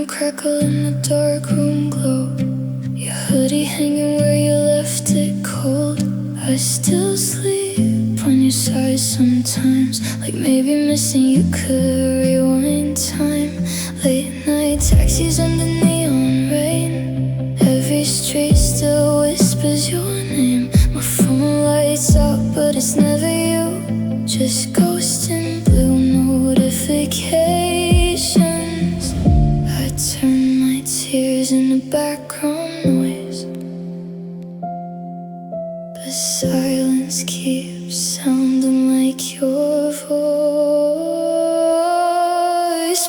crackle in the dark room glow. Your hoodie hanging where you left it cold. I still sleep on your side sometimes, like maybe missing you could rewind time. Late night taxis under neon rain, every street still whispers your name. My phone lights up but it's never you, just ghosts in blue notifications. I turn my tears into background noise, but silence keeps sounding like your voice.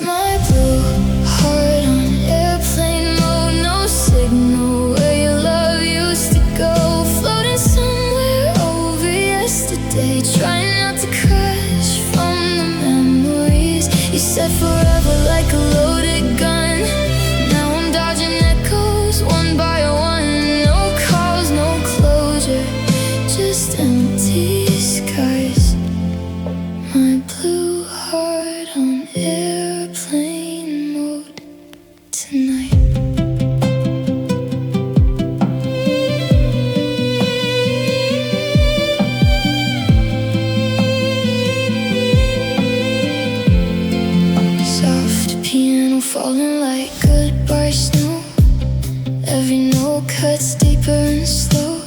My blue heart on airplane mode, no signal where your love used to go. Floating somewhere over yesterday, trying not to crash from the memories. You said forever like a loaded gun. Now I'm dodging echoes one by one. No calls, no closure, just empty skies. My blue heart on airplane mode tonight. Soft piano falling like goodbye snow. Every note cuts deeper and slow.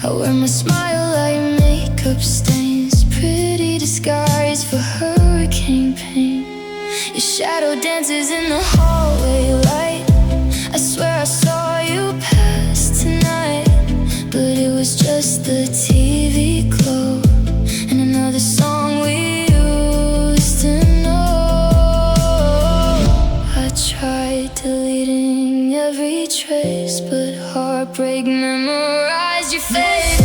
I wear my smile like makeup stains, pretty disguise for hurricane pain. Your shadow dances in the hallway light. I swear I saw you pass tonight, but it was just the TV glow and another song we used to know. I tried deleting every trace, but heartbreak memorized your face.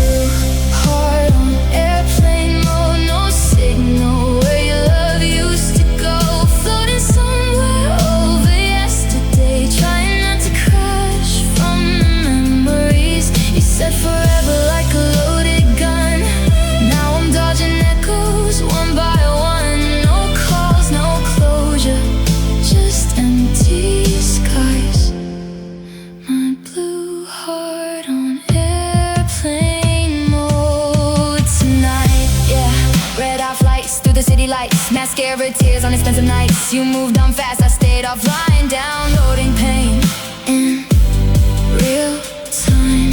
Heart on airplane mode, no signal where your love used to go. Floating somewhere over yesterday, trying not to crash from the memories. You said forever like a loaded gun. Now I'm dodging echoes one by one. No calls, no closure, just empty skies. My blue heart on airplane mode tonight. Yeah, red-eye flights through the city lights, mascara tears on expensive nights. You moved on fast, I stayed offline, downloading pain in real time.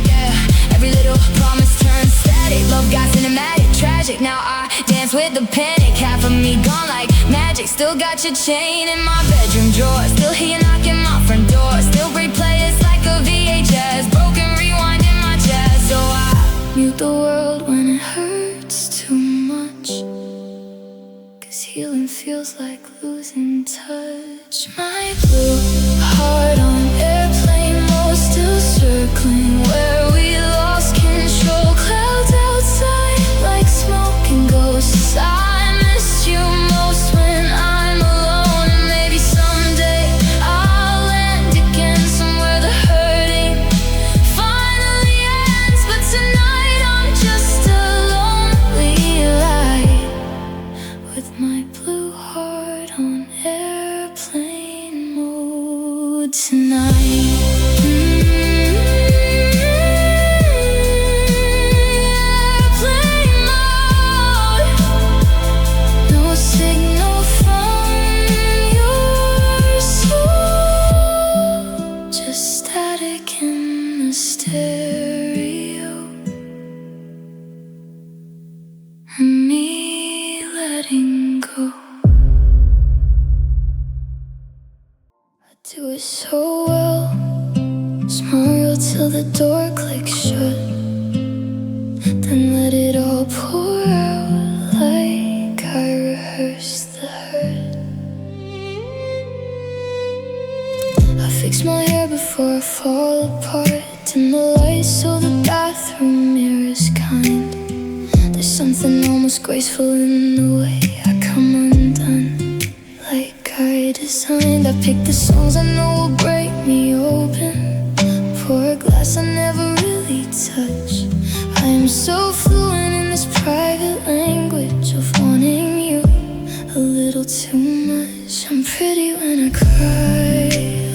Yeah, every little promise turns static. Love got cinematic, tragic. Now I dance with the panic. Half of me gone like magic. Still got your chain in my bedroom drawer. Still hear you knocking my front door. Still replay it's like a VHS. Broken rewind in my chest. So I mute the world when it hurts too much, 'cause healing feels like losing touch. My blue heart on airplane mode, still circling where we lost control. Clouds outside like smoking ghosts. I miss you most when I'm alone. And maybe someday I'll land again somewhere the hurting finally ends. But tonight I'm just a lonely light with my blue heart on airplane mode tonight. Airplane mode, no signal from your soul, just static in the stereo, and me letting go. I do it so well, smile till the door clicks shut, then let it all pour out like I rehearsed the hurt. I fix my hair before I fall apart, dim the lights so the bathroom mirror's kind. There's something almost graceful in the way I come undone, like I designed. I pick the songs I know will break me open, pour a glass I never really touch. I am so fluent in this private language of wanting you a little too much. I'm pretty when I cry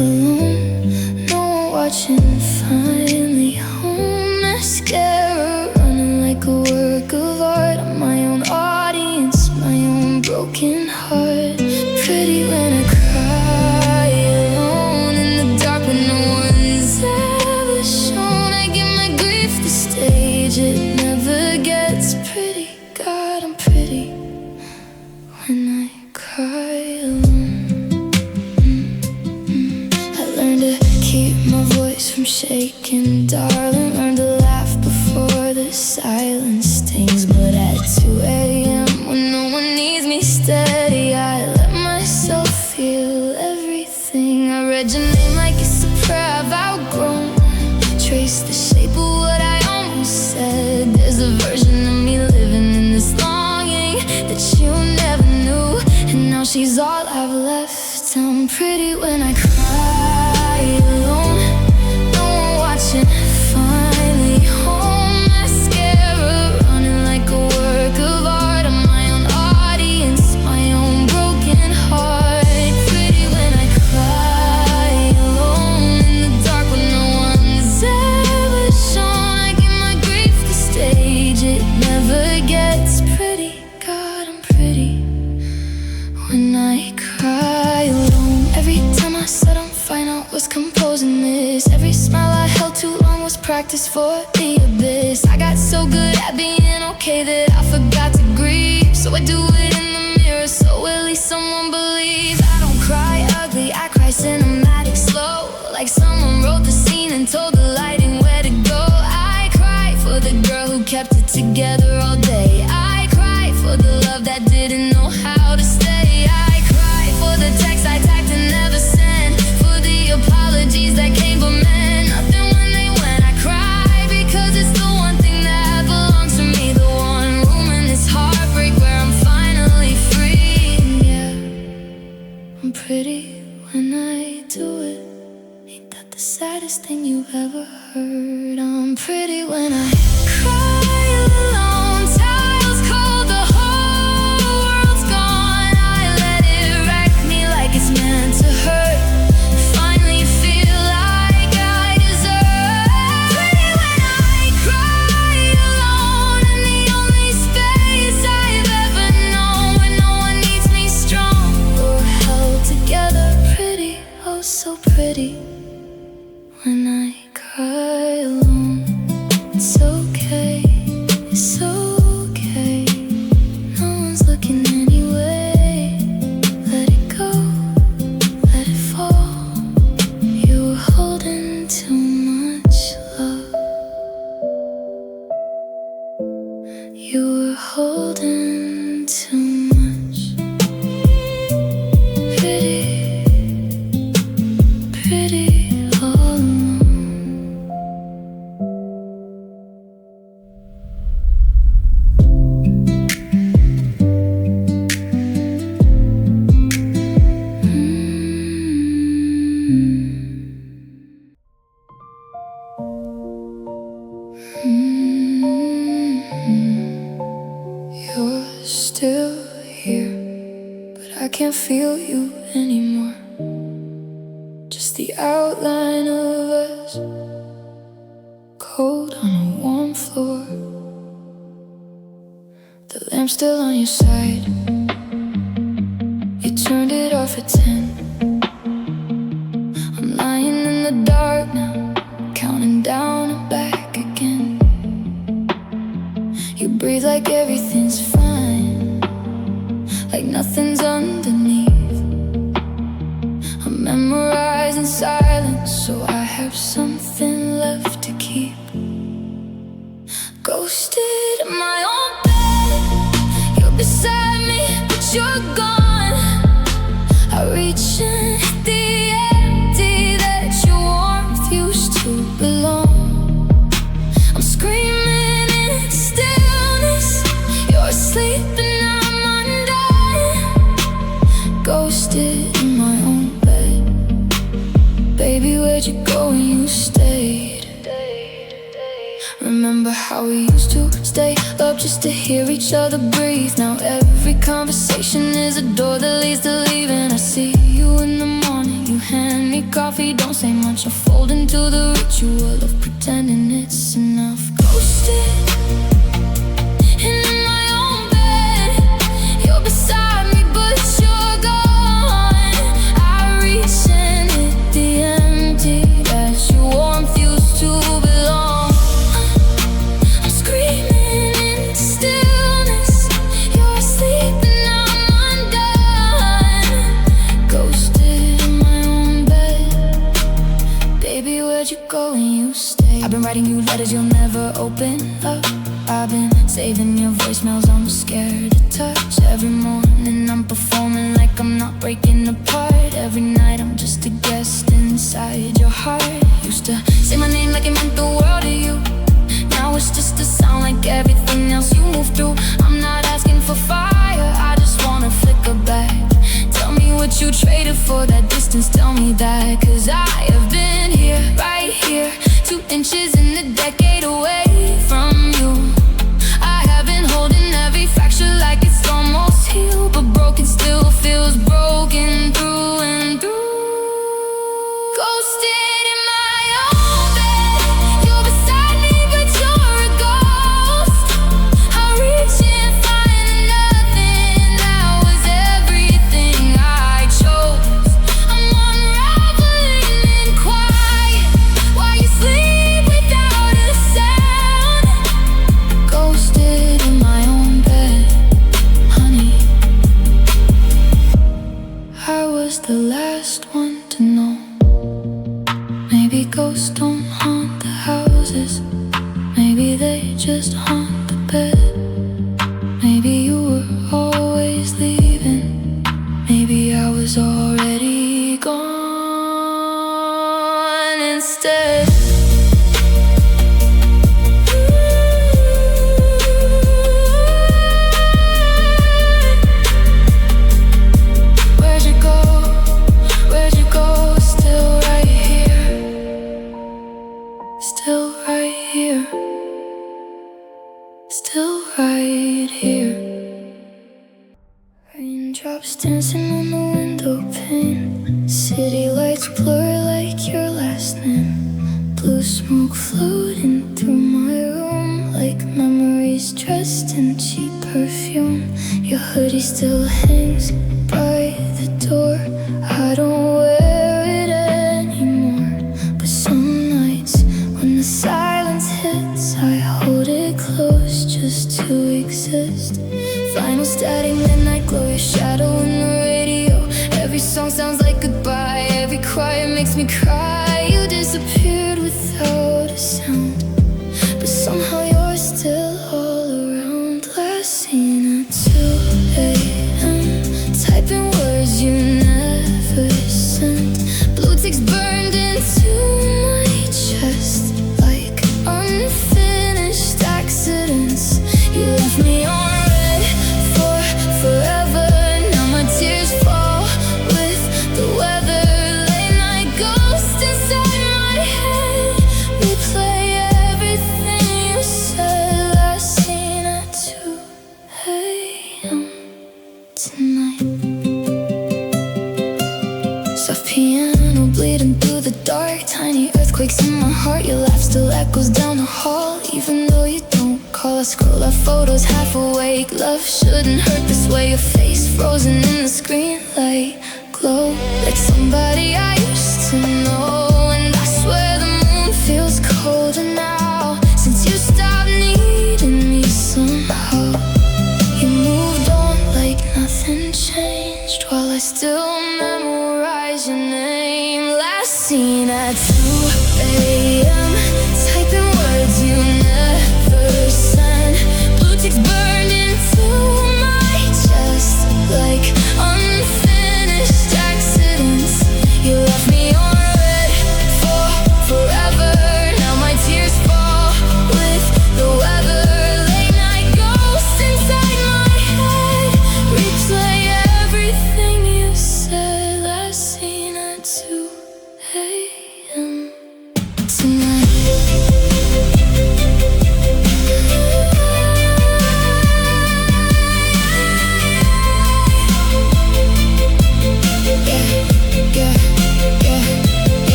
alone. No one watching, finally home. Mascara running like a work of art. I'm my own audience, my own broken heart. Pretty when I cry alone in the dark when no one's ever shown. I give my grief the stage, it never gets pretty. God, I'm pretty when I cry alone. I learned to keep my voice from shaking, darling. Learned to laugh before the silence stings. But at 2 a.m. when no one needs me steady, I let myself feel everything. I read your name like it's a prayer I've outgrown. Trace the shape of what I almost said. There's a version of me living in this longing that you never knew, and now she's all I've left. I'm pretty when I cry alone. No one watching, finally home. Mascara running like a work of art. I'm my own audience, my own broken heart. Pretty when I cry alone in the dark when no one's ever shown. I give my grief the stage, it never gets pretty. God, I'm pretty when I cry alone. Every time I said I'm fine, I was composing this. Every smile I held too long was practice for the abyss. I got so good at being okay that I forgot to grieve. So I do it in the mirror, so at least someone believes. I don't cry ugly, I cry cinematic slow, like someone wrote the scene and told the lighting where to go. I cry for the girl who kept it together all day. I cry for the love that didn't know how to stay. I cry for the text I typed and never sent, for the apologies that came from men, nothing when they went. I cry because it's the one thing that belongs to me, the one room in this heartbreak where I'm finally free. Yeah, I'm pretty when I do it. Ain't that the saddest thing you've ever heard? I'm pretty when I cry alone. Tiles cold, the whole world's gone. I let it wreck me like it's meant to hurt. Finally feel like I deserve. Pretty when I cry alone in the only space I've ever known, when no one needs me strong or held together. Pretty, oh so pretty when I cry alone. It's okay, it's okay. No one's looking anyway. Let it go, let it fall. You were holding too much love. You were holding too much. Pretty, pretty all alone. You're still here, but I can't feel you anymore. Just the outline of us, cold on a warm floor. The lamp's still on your side. You turned it off at 10. I'm lying in the dark now, counting down and back again. You breathe like everything's fine, like nothing's underneath. I'm memorizing silence, so I have something left to keep. Ghosted in my own bed, you're beside me, but you're gone. I reach in the empty that your warmth used to belong. I'm screaming in stillness, you're asleep and I'm undone. Ghosted in my own bed. Baby, where'd you go when you stayed? Remember remember how we used to stay up just to hear each other breathe. Now every conversation is a door that leads to leaving. I see you in the morning, you hand me coffee, don't say much. I fold into the ritual of pretending it's enough. Ghosted, and in my own bed, you're beside me but you're gone. I reach and hit the empty as your warmth used to belong. I'm screaming into stillness, you're asleep and I'm undone. Ghosted in my own bed. Baby, where'd you go when you stay? I've been writing you letters you'll never open up. I've been saving your voicemails I'm scared to touch. Every morning I'm performing like I'm not breaking apart. Every night I'm just a guest inside your heart. Used to say my name like it meant the world to you. Now it's just a sound like everything else you move through. I'm not asking for fire, I just wanna flicker back. Tell me what you traded for that distance, tell me that. Cause I have been here, right here, 2 inches in a decade away from you. I have been holding every fracture like it's almost healed, but broken still feels broken through and through. Ghosted in my own bed, you're beside me but you're a ghost. I reach and find nothing, that was everything I chose. I'm unraveling in quiet while you sleep without a sound. Ghosted in my own bed, honey. I was the last one to know. Maybe ghosts don't haunt the houses, maybe they just haunt the bed. Maybe you were always leaving, maybe I was already gone instead. Where'd you go? Where'd you go? Still right here. Still right here. Still right here. Raindrops dancing on the window pane. City lights blur like your last name. Blue smoke floating through my room like memories dressed in cheap perfume. Your hoodie still hangs by the door. I don't wear it anymore, but some nights when the silence hits, I hold it close just to exist. Final static, midnight glow, your shadow in the radio. Every song sounds like goodbye, every cry makes me cry. You disappeared without a sound, but somehow you're still all around. Last seen at 2 a.m., typing words you never sent. Blue ticks burned into my chest like unfinished accidents. You left me on red for forever. Now my tears fall with the weather. Late night ghost inside my head, replay everything you said. Last seen at 2 a.m. tonight. Soft piano bleeding through the dark, tiny earthquakes in my heart. Your laugh still echoes down the hall, even though you don't call. I scroll our photos half awake. Love shouldn't hurt this way. Your face frozen in the screen light glow like somebody I used to know. And I swear the moon feels colder now since you stopped needing me somehow. You moved on like nothing changed while I still memorize your name. Last seen at 2 a.m., typing words you never sent. Blue ticks burned into my chest like unfinished accidents. You left me on red for forever. Now my tears fall with the weather. Late night ghost inside my head, replay everything you said. Last seen at 2 a.m. tonight.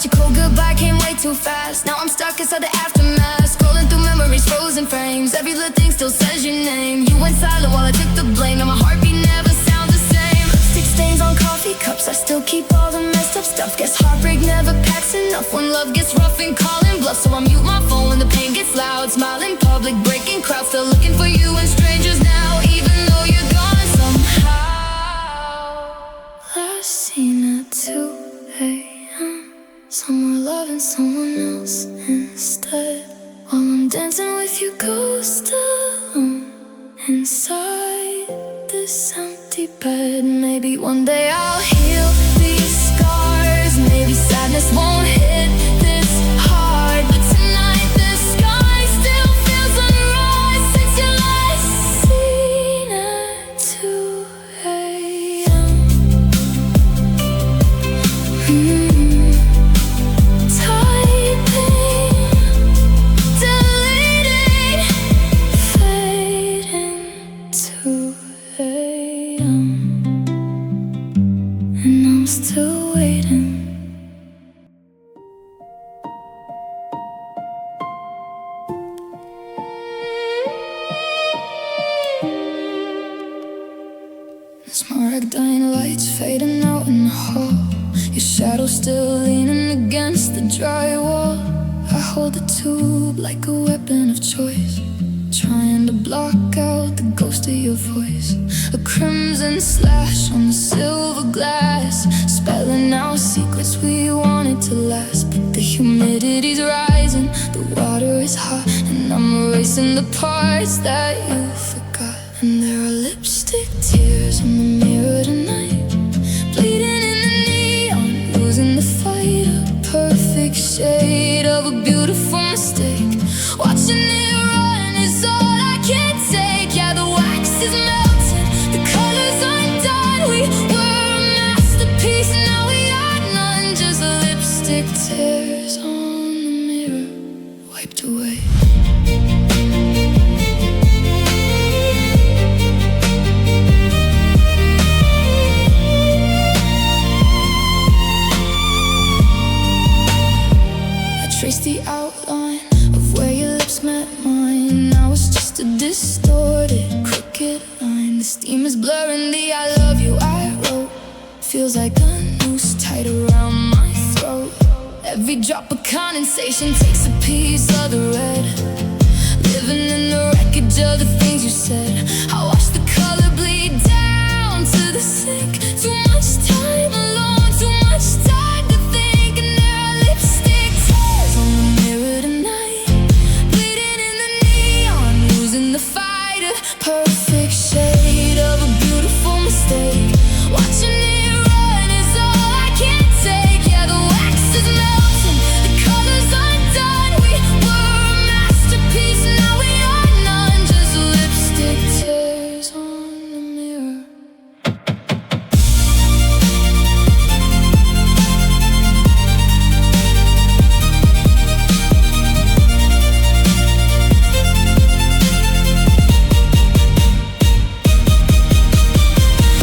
past. Your cold goodbye came way too fast. Now I'm stuck inside the aftermath, scrolling through memories, frozen frames. Every little thing still says your name. You went silent while I took the blame. Now my heartbeat never sounds the same. Lipstick stains on coffee cups, I still keep all the messed up stuff. Guess heartbreak never packs enough when love gets rough and calling bluff. So I mute my phone when the pain gets loud. Smile in public, breaking crowds, still looking for you and strangers now, even though you're gone somehow. Last seen at 2 a.m. Somewhere loving someone else instead, while I'm dancing with your ghost alone inside this empty bed. Maybe one day I'll heal these scars. Maybe sadness won't hit this hard, but tonight the sky still feels unrise since you last seen at 2 a.m. And I'm still waiting. The smoke dying lights fading out in the hall. Your shadow still leaning against the drywall. I hold the tube like a weapon of choice, trying to block out the ghost of your voice. A crimson slash on the silver glass, spelling out secrets we wanted to last. But the humidity's rising, the water is hot, and I'm erasing the parts that you forgot. And there are lipstick tears in the mirror tonight, bleeding in the neon, losing the fight. A perfect shade of a beautiful mistake. Watching it run is all I can take. Yeah, the wax is melted, the colors undone. We were a masterpiece, now we are none. Just lipstick tears on the mirror, wiped away. Trace the outline of where your lips met mine. Now it's just a distorted, crooked line. The steam is blurring the I love you I wrote. Feels like a noose tied around my throat. Every drop of condensation takes a piece of the red, living in the wreckage of the things you said. I watch the color bleed down to the sink. Too much time alone, too much time to think. And there are lipstick tears on the mirror tonight, bleeding in the neon, losing the fight. A perfect shade of a beautiful mistake. Watching it run is all I can take. Yeah, the wax is melting, the colors undone. We were a masterpiece, now we are none. Just lipstick tears on the mirror.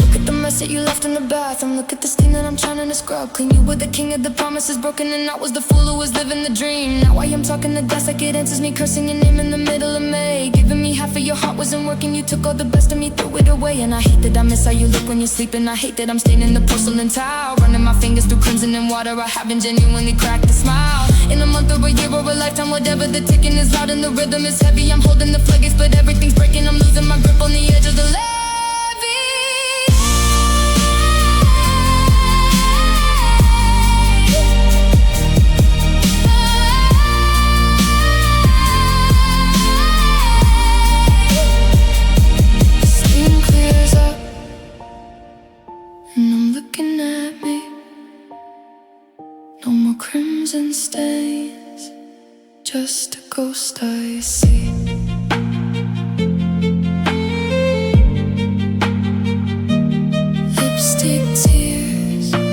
Look at the mess that you left in the bathroom. Look at the stain that I'm trying to scrub clean. You were the king of the promises broken, and I was the fool who was living the dream. Now I am talking to dust like it answers me, cursing your name in the middle of May. Giving me half of your heart wasn't working. You took all the best of me, threw it away. And I hate that I miss how you look when you're sleeping. I hate that I'm staining the porcelain tile, running my fingers through crimson and water. I haven't genuinely cracked a smile in a month or a year or a lifetime. Whatever, the ticking is loud and the rhythm is heavy. I'm holding the floodgates, but everything's breaking. I'm losing my grip on the edge of the levee. Steam clears up, and I'm looking at me. No more crimson stains, just a ghost I see. Lipstick tears gone.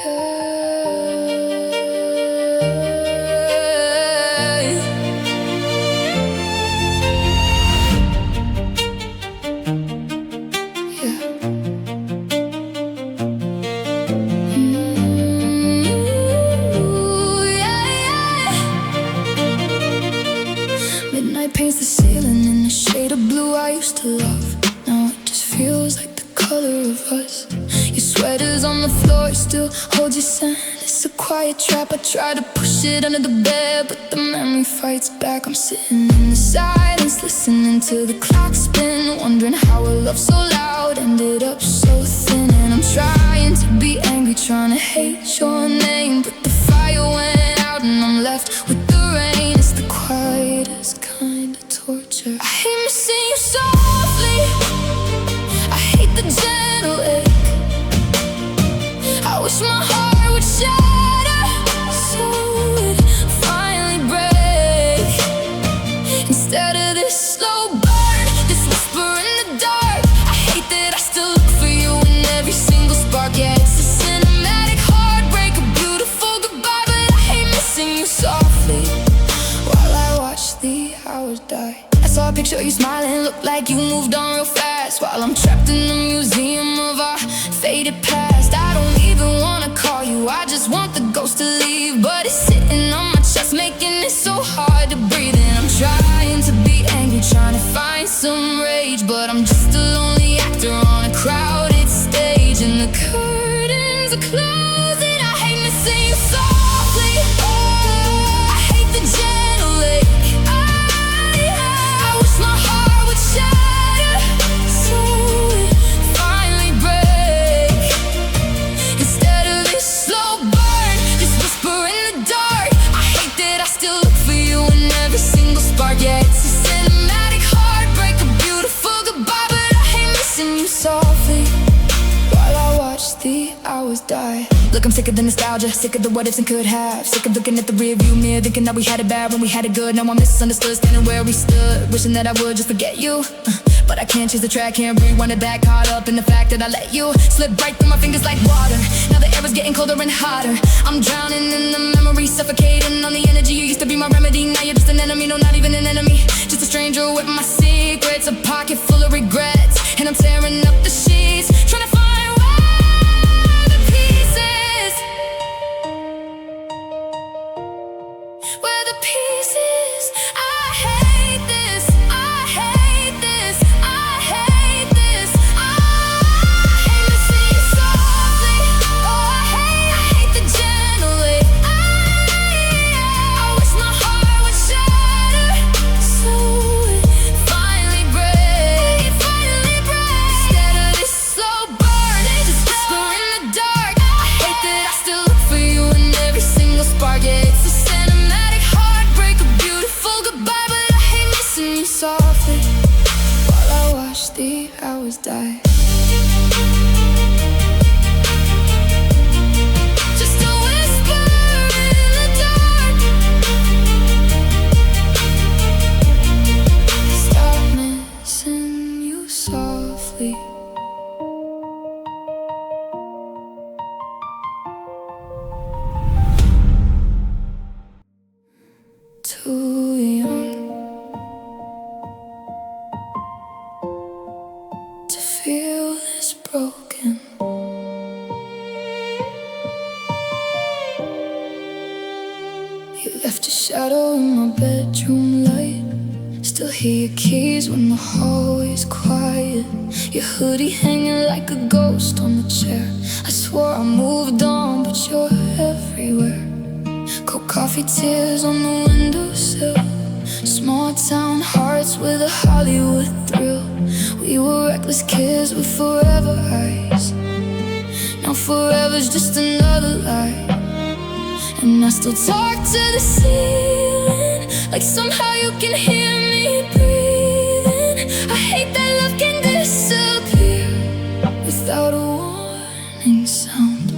Yeah. of us. Your sweater's on the floor, still hold your scent. It's a quiet trap, I try to push it under the bed, but the memory fights back. I'm sitting in the silence, listening to the clock spin, wondering how a love so loud ended up so thin. And I'm trying to be angry, trying to hate your name, but the fire went out and I'm left with the rain. It's the quietest kind of torture. I hate missing you softly, I hate the gentle ache. I wish my heart would shatter so it finally break. Instead of this slow burn, this whisper in the dark. I hate that I still look for you in every single spark. Yeah, it's a cinematic heartbreak, a beautiful goodbye, but I hate missing you softly while I watch the hours die. I saw a picture of you smiling, looked like you moved on real fast, while I'm trapped in the museum of our faded past. I don't even wanna call you, I just want the ghost to leave, but it's sitting on my chest, making it so hard to breathe. And I'm trying to be angry, trying to find some rage, but I'm just a lonely actor on a crowded stage, and the curtains are closing. I hate missing you softly, oh, I hate the gentle ache. I wish my heart would shatter so it finally break. Instead of this slow burn, this whisper in the dark. I hate that I still look for you in every single spark. Yeah, it's a cinematic heartbreak, a beautiful goodbye, but I hate missing you softly while I watch the hours die. Look, I'm sick of the nostalgia, sick of the what ifs and could have, sick of looking at the rearview mirror, thinking that we had it bad when we had it good. Now I'm misunderstood, standing where we stood, wishing that I would just forget you. But I can't change the track, can't rewind it back. Caught up in the fact that I let you slip right through my fingers like water. Now the air is getting colder and hotter. I'm drowning in the memory, suffocating on the energy. You used to be my remedy, now you're just an enemy. No, not even an enemy, just a stranger with my secrets, a pocket full of regrets, and I'm tearing up the sheets, trying to find where the pieces, where the pieces. I hate this, I hate this, I hate this. I hate missing you softly, oh, I hate the gentle ache. I wish my heart would shatter so it finally break, Instead of this slow burn, this whisper in the dark. I hate that I still look for you in every single spark. Yeah, it's a cinematic heartbreak, a beautiful goodbye, but I hate missing you softly while I watch the hours die. Just a whisper in the dark. Stop missing you softly. Too young to feel this broken. You left a shadow in my bedroom light. Still hear your keys when the hallway's quiet. Your hoodie hanging like a ghost on the chair. I swore I moved on, but you're everywhere. Cold coffee, tears on the windowsill. Small town hearts with a Hollywood thrill. We were reckless kids with forever eyes. Now forever's just another lie. And I still talk to the ceiling, like somehow you can hear me breathing. I hate that love can disappear without a warning sound.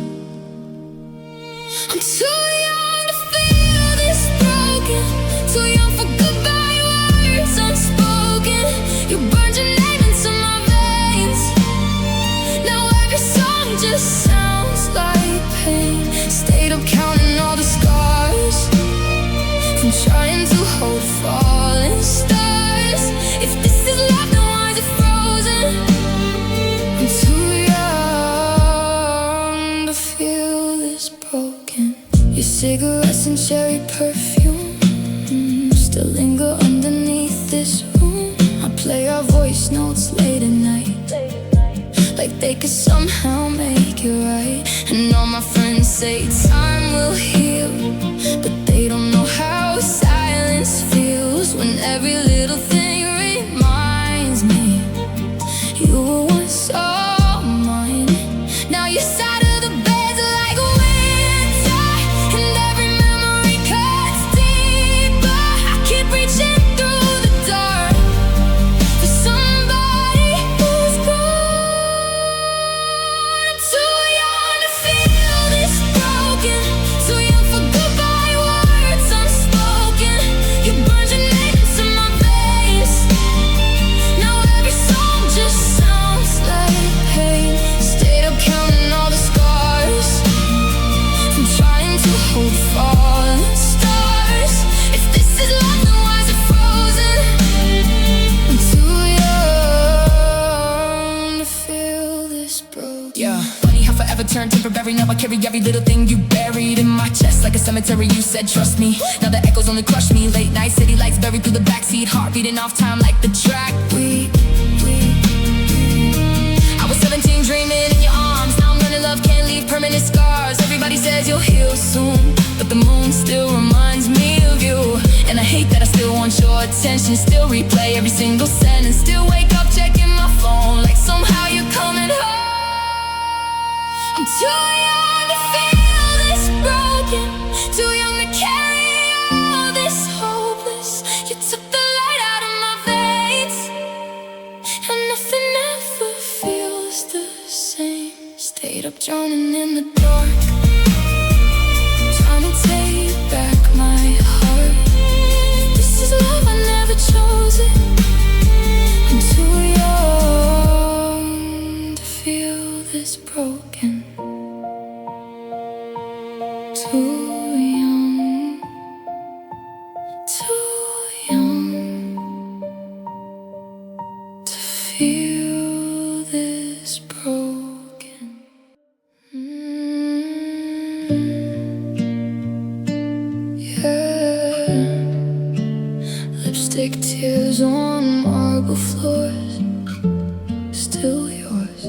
I'm too young to feel this broken, too young for goodbye words unspoken. You burned your name into my veins. Now every song just sounds like pain. Stayed up counting all the scars from trying to hold falling stars. If this is love, then why is it frozen? I'm too young to feel this broken. Your cigarettes and cherry perfume still linger underneath this room. I play our voice notes late at night, like they could somehow make it right. And all my friends say time will heal, but they don't know how silence feels when every little thing reminds me you were once all mine. Now you're side of the bed like winter, and every memory cuts deeper. I keep reaching through the dark for somebody who's gone. I'm too young to feel this broken, too young for goodbye words unspoken. You burned your name into my veins. Now every song just sounds like pain. Stayed up counting all the scars from trying to hold fallen stars. If this is love, then why is it frozen? I'm too young to feel this broken. Yeah, funny how forever turned temporary. Now I carry every little thing you buried in my chest like a cemetery. You said trust me, now the echoes only crush me. Late night city lights buried through the backseat, heart beating off time like the track. I was 17 dreaming in your arms, now I'm learning love can't leave permanent scars. Everybody says you'll heal soon, but the moon still reminds me of you. And I hate that I still want your attention, still replay every single sentence, still wake up checking my phone like somehow you're coming home. I'm too young to feel this broken, too young to carry all this hopeless. You took the light out of my veins, and nothing ever feels the same. Stayed up drowning in the dark, trying to take back my heart. If this is love, I never chose it. I'm too young to feel this broken, too young to feel this broken. Yeah, lipstick tears on marble floors, still yours.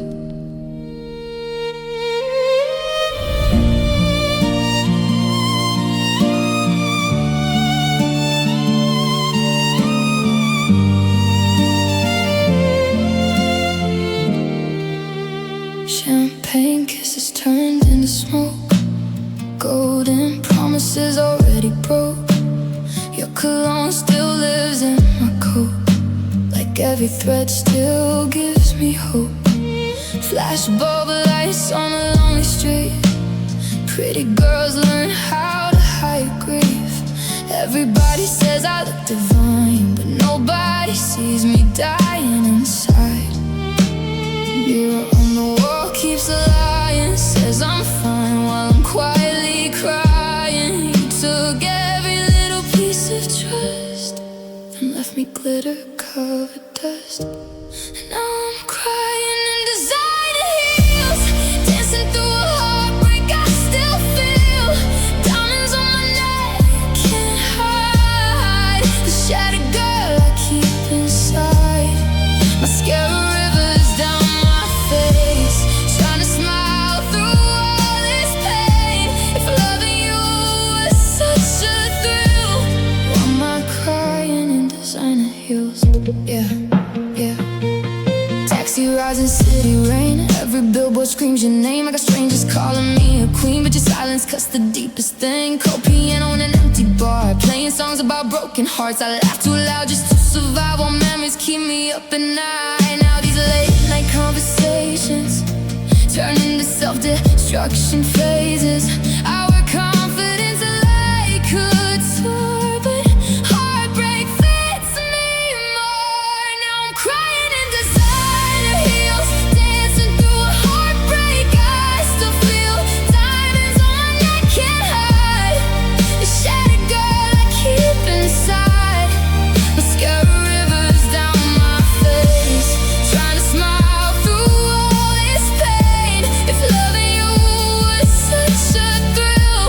Champagne kisses turned into smoke, golden promises already broke. Your cologne still lives in my coat, like every thread still gives me hope. Flashbulb lights on a lonely street, pretty girls learn how to hide grief. Everybody says I look divine, but nobody sees me dying inside. Mirror on the wall keeps lying, says I'm fine while I'm quietly crying. You took every little piece of trust, then left me glitter covered dust. And now I'm crying in designer heels, dancing through a heartbreak I still feel. Diamonds on my neck, can't hide the shattered girl I keep inside. Mascara rivers down my face, trying to smile through all this pain. If loving you was such a thrill, why am I crying in designer heels? Yeah, yeah. Taxi rides in city rain, every billboard screams your name. I got strangers calling me a queen, but your silence cuts the deepest thing. Cold piano in an empty bar, playing songs about broken hearts. I laugh too loud just to survive, while memories keep me up at night. Now these late night conversations turn into self-destruction phases. Our confidence like could soar, but heartbreak fits me more. Now I'm crying in designer heels, dancing through a heartbreak I still feel. Diamonds on my neck, can't hide the shattered girl I keep inside. Mascara rivers down my face, trying to smile through all this pain. If loving you was such a thrill,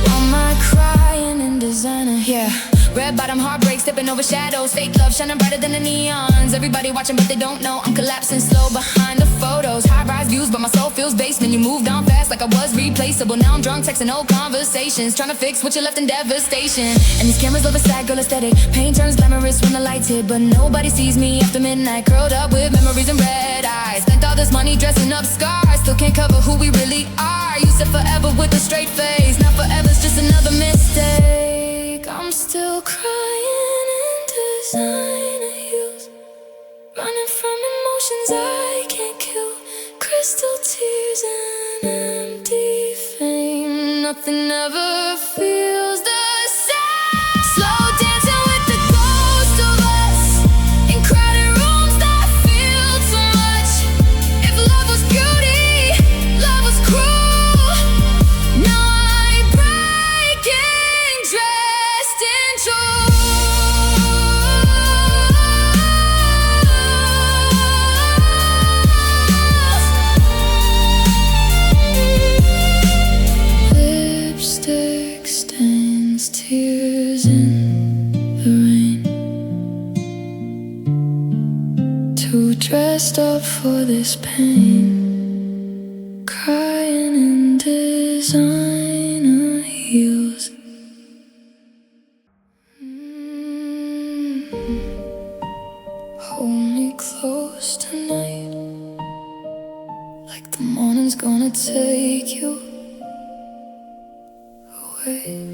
why am I crying in designer? Yeah, red bottom heartbreak, stepping over shadows. Fake love shining brighter than the neons. Everybody watching but they don't know I'm collapsing slow behind the photos, high-rise views, but my soul feels basement. You moved on fast like I was replaceable. Now I'm drunk, texting old conversations, trying to fix what you left in devastation. And these cameras love a sad girl aesthetic. Pain turns glamorous when the lights hit, but nobody sees me after midnight, curled up with memories and red eyes. Spent all this money dressing up scars, still can't cover who we really are. You said forever with a straight face, now forever's just another mistake. I'm still crying in designer heels, running from emotions I can't kill. Crystal tears and empty fame, nothing ever feels the same. Slow dancing with the ghost of us, in crowded rooms that feel too much. If love was beauty, love was cruel. Now I'm breaking, dressed in lipstick stains, tears in the rain. Too dressed up for this pain, crying in designer heels. Hold me close tonight, like the morning's gonna take you away.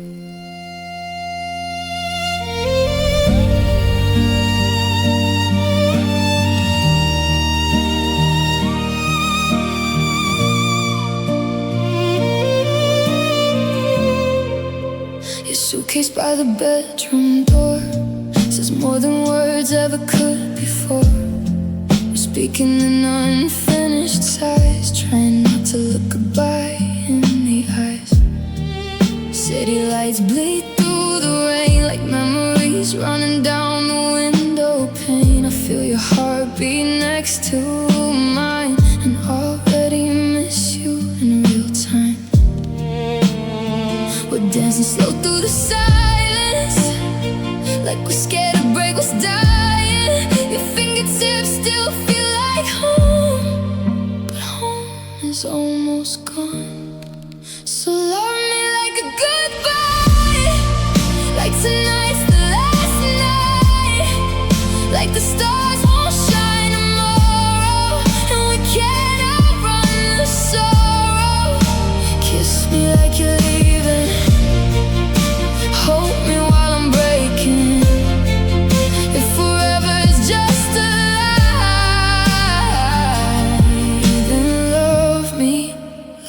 Your suitcase by the bedroom door says more than words ever could before. We're speaking in unfinished sighs, trying not to look goodbye in the eyes. City lights bleed through the rain like memories running down the window pane. I feel your heartbeat next to mine, and already miss you in real time. We're dancing slow through the silence, like we're scared to break what's dying. Your fingertips still feel like home, but home is almost gone. So love me like a goodbye, like tonight's the last night, like the stars won't shine tomorrow, and we can't outrun the sorrow. Kiss me like you're leaving, hold me while I'm breaking. If forever is just a lie, then love me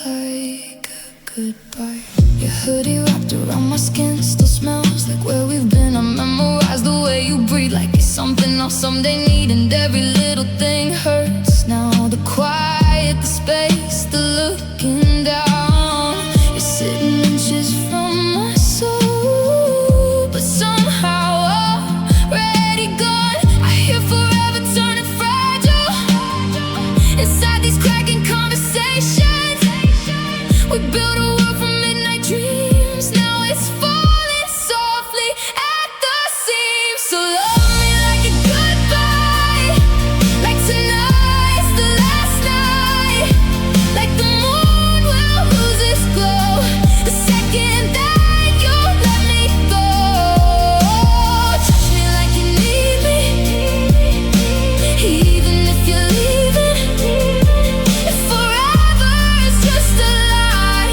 like a goodbye. Your hoodie wrapped around my skin still smells like where we've been. I memorize the way you breathe, like it's something I'll someday need. And every little thing hurts now, the quiet, the space, the looking down. You're sitting inches from my soul, but somehow already gone. I hear forever turning fragile inside these cracking conversations. We built a world from midnight dreams, now it's falling softly at the seams. So love me like a goodbye, like tonight's the last night, like the moon will lose its glow the second that you let me go. Touch me like you need me, even if you're leaving. If forever is just a lie,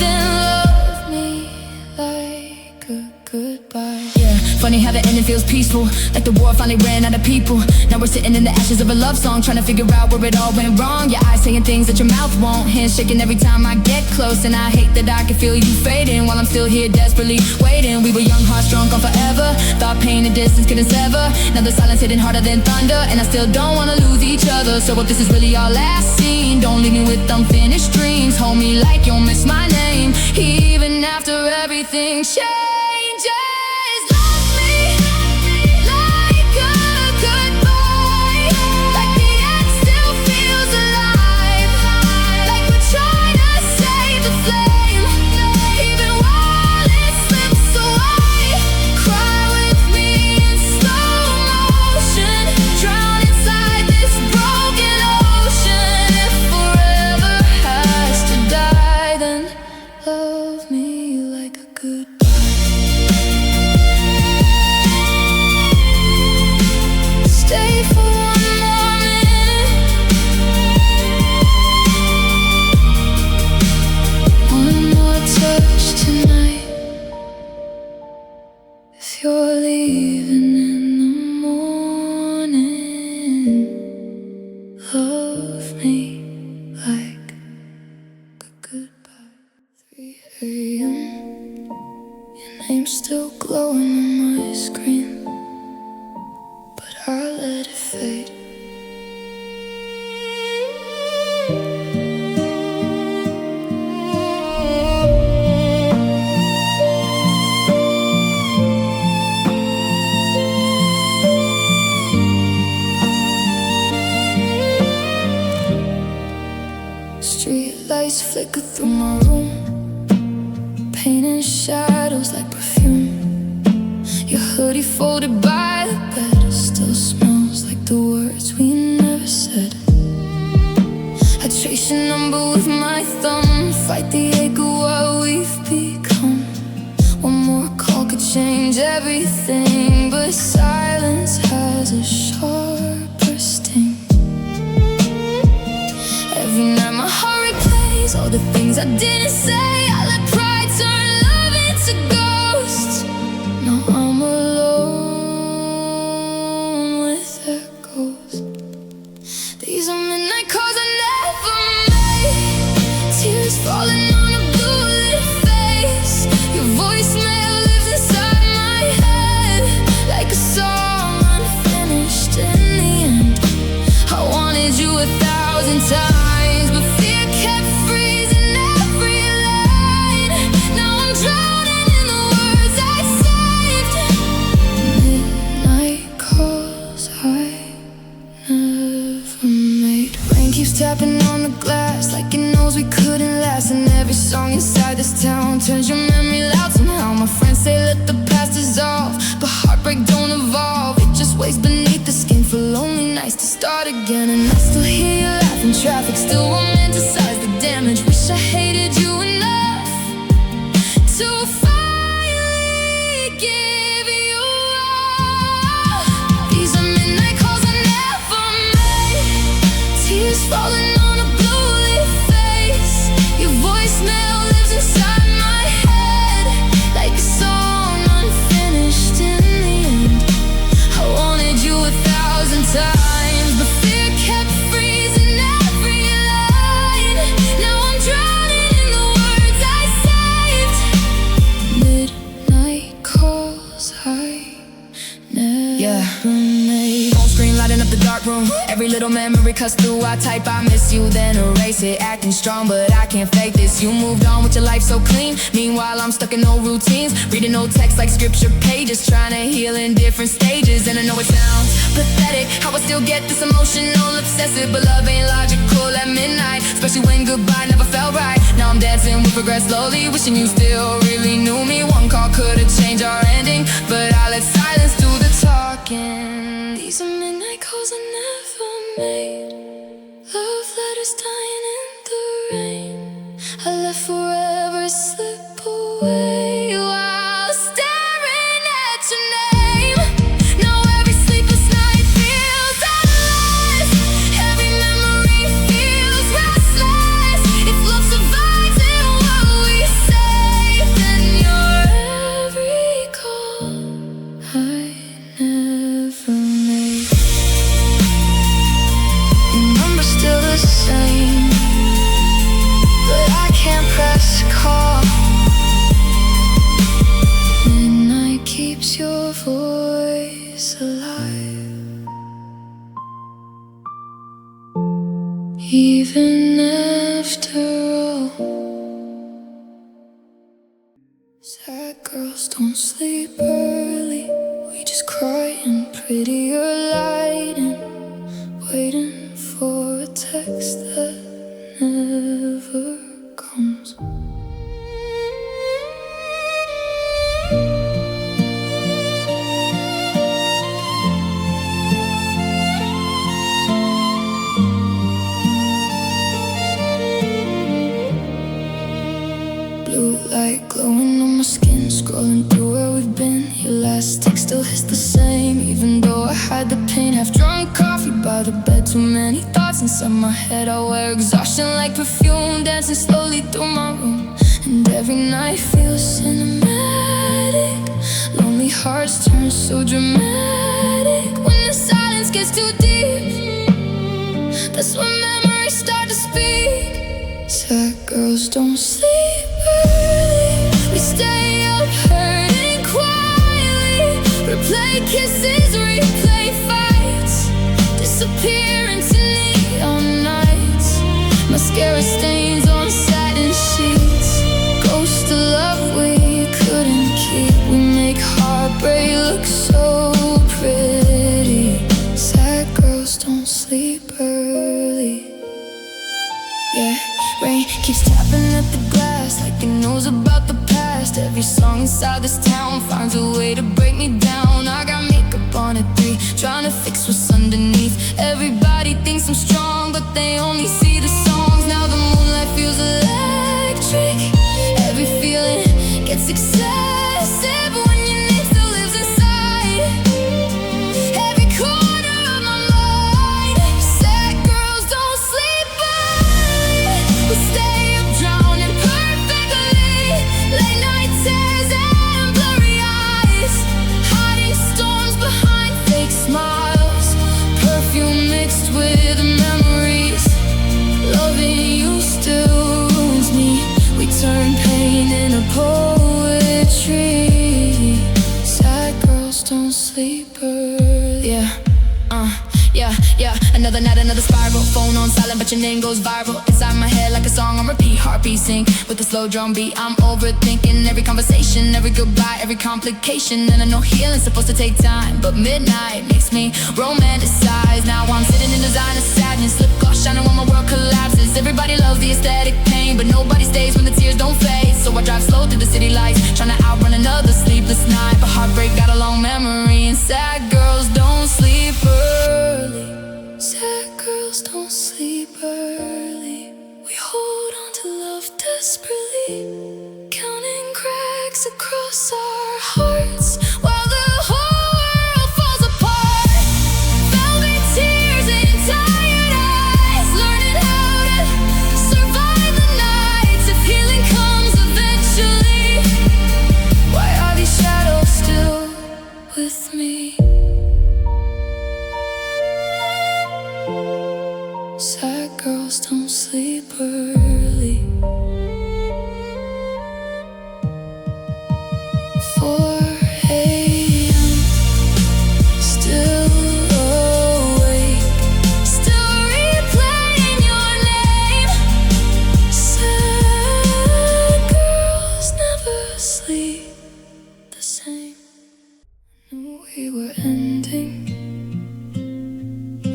then love me like a goodbye. Yeah, funny how the ending feels peaceful, like the war finally ran out of people. Now we're sitting in the ashes of a love song, trying to figure out where it all went wrong. Your eyes saying things that your mouth won't, hands shaking every time I get close. And I hate that I can feel you fading while I'm still here desperately waiting. We were young, hearts drunk on forever, thought pain and distance couldn't sever. Now the silence hitting harder than thunder, and I still don't wanna lose each other. So if this is really our last scene, don't leave me with unfinished dreams. Hold me like you'll miss my name, even after everything changes. Love me like a goodbye, like the end still feels alive, like we're trying to save the flame, even while it slips away. Cry with me in slow motion, drown inside this broken ocean. Street lights flicker through my room, painting shadows like perfume. Your hoodie folded by the bed still smells like the words we never said. I trace your number with my thumb, fight the ache of what we've become. One more call could change everything, but silence has a sharper sting. Every night my heart replays all the things I didn't say. I let pride turn love into ghosts. Now I'm alone with echoes. These are midnight calls I never made, tears falling on a blue lit face. Your voicemail lives inside my head like a song unfinished in the end. I wanted you 1,000 times, but fear kept freezing every line. Now I'm drowning in the words I saved. Midnight calls I never made. Rain keeps tapping on the glass like it knows we couldn't last. And every song inside this town turns your memory loud somehow. My friends say let the past dissolve, but heartbreak don't evolve. It just waits beneath the skin for lonely nights to start again. And I still hear you laugh in traffic, still romanticize the damage. Wish I hated you enough to finally give you all. These are midnight calls I never made, tears falling on a blue lit face. Your voicemail lives inside my head like a song unfinished in the end. I wanted you 1,000 times, but fear kept freezing every line. Now I'm drowning in the words I saved. Midnight calls I never made. Phone screen lighting up the dark room. Every little memory cuts through. I type I miss you, then erase it. Acting strong, but I can't fake this. You moved on with your life so clean. Meanwhile, I'm stuck in old routines, reading old texts like scripture pages, trying to heal in different stages. And I know it sounds pathetic how I still get this emotional obsessive, but love ain't logical at midnight, especially when goodbye never felt right. Now I'm dancing with regret slowly, wishing you still really knew me. One call could've changed our ending, but I let silence do the talking. These are midnight calls I never made, love letters dying in the rain. I let forever slip away while staring at your name. Now every sleepless night feels endless, every memory feels restless. If love survives in what we save, then you're every call I never made. Your number's still the same, but I can't press call. Midnight keeps your voice alive, even after all. Sad girls don't sleep early, we just cry in prettier lighting, waiting for a text that never comes. Blue light glowing on my skin, scrolling through where we've been. Your last text still hits the same, even though I hide the pain. Half drunk coffee by the bed, too many thoughts inside my head. I wear exhaustion like perfume, dancing slowly through my room. And every night feels cinematic, lonely hearts turn so dramatic. When the silence gets too deep, that's when memories start to speak. Sad girls don't sleep early, we stay up hurting quietly. Replay kisses, replay fights, disappear into neon nights. Mascara stains on satin sheets, ghost of love we couldn't keep. We make heartbreak look so pretty. Sad girls don't sleep early, yeah. Rain keeps tapping at the glass like it knows about the past. Every song inside this town finds a way to break me down. I got makeup on at 3, trying to fix what's underneath. Everybody thinks I'm strong, but they only see the songs. Now the moonlight feels electric. Every feeling gets excessive when your name still lives inside every corner of my mind. Sad girls don't sleep early. We stay up drowning perfectly. Late night tears and blurry eyes, hiding storms behind fake smiles. Perfume mixed with memories. Loving you still ruins me. We turn pain into poetry. Sad girls don't sleep early. Yeah. Another night, another spiral. Phone on silent, but your name goes viral. Inside my head like a song on repeat. Heartbeat sync with a slow drum beat. I'm overthinking every conversation, every goodbye, every complication. And I know healing's supposed to take time, but midnight makes me romanticize. Now I'm sitting in designer sadness, lip gloss shining when my world collapses. Everybody loves the aesthetic pain, but nobody stays when the tears don't fade. So I drive slow through the city lights, trying to outrun another sleepless night. But heartbreak got a long memory, and sad girls don't sleep early. Sad girls don't sleep early. We hold on to love desperately, counting cracks across our hearts While the whole world falls apart, velvet tears and tired eyes, learning how to survive the nights if healing comes eventually. Why are these shadows still with me? Sad girls don't sleep early. 4 a.m. still awake, Still replaying your name. sad girls never sleep the same. Knew we were ending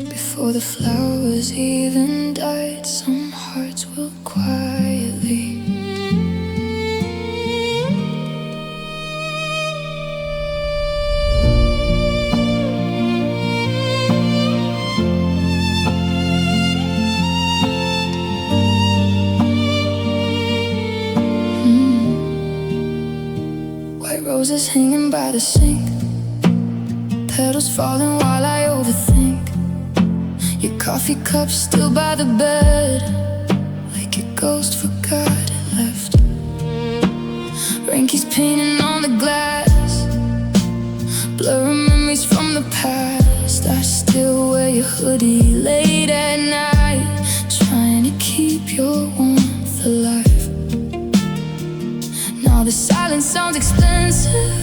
before the flowers even died. Some hearts will quietly White roses hanging by the sink, petals falling while I overthink. Your coffee cup still by the bed, like a ghost forgot it left. Rain keeps painting on the glass, blurring memories from the past. I still wear your hoodie late at night, trying to keep your warmth alive. Now the silence sounds expensive,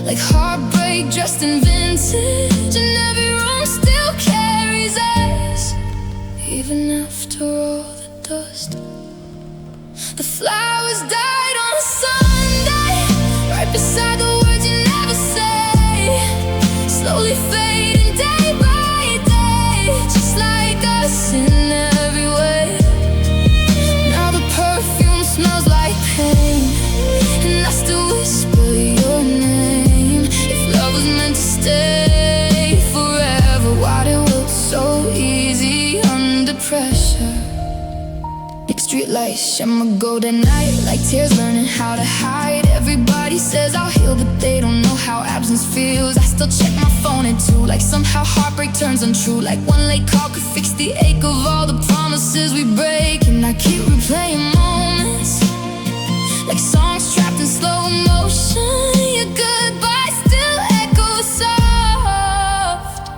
like heartbreak dressed in vintage. And every room still carries us, even after all the dust. The flowers died on Sunday, right beside the words you never say, slowly fading day by day, just like us in every way. Now the perfume smells like pain, and I still whisper your name. If love was meant to stay forever, why'd it work so easy under pressure? Street lights shimmer golden night, like tears learning how to hide. Everybody says I'll heal, but they don't know how absence feels. I still check my phone at 2, like somehow heartbreak turns untrue. Like one late call could fix the ache of all the promises we break. And I keep replaying moments, like songs trapped in slow motion. Your goodbye still echoes soft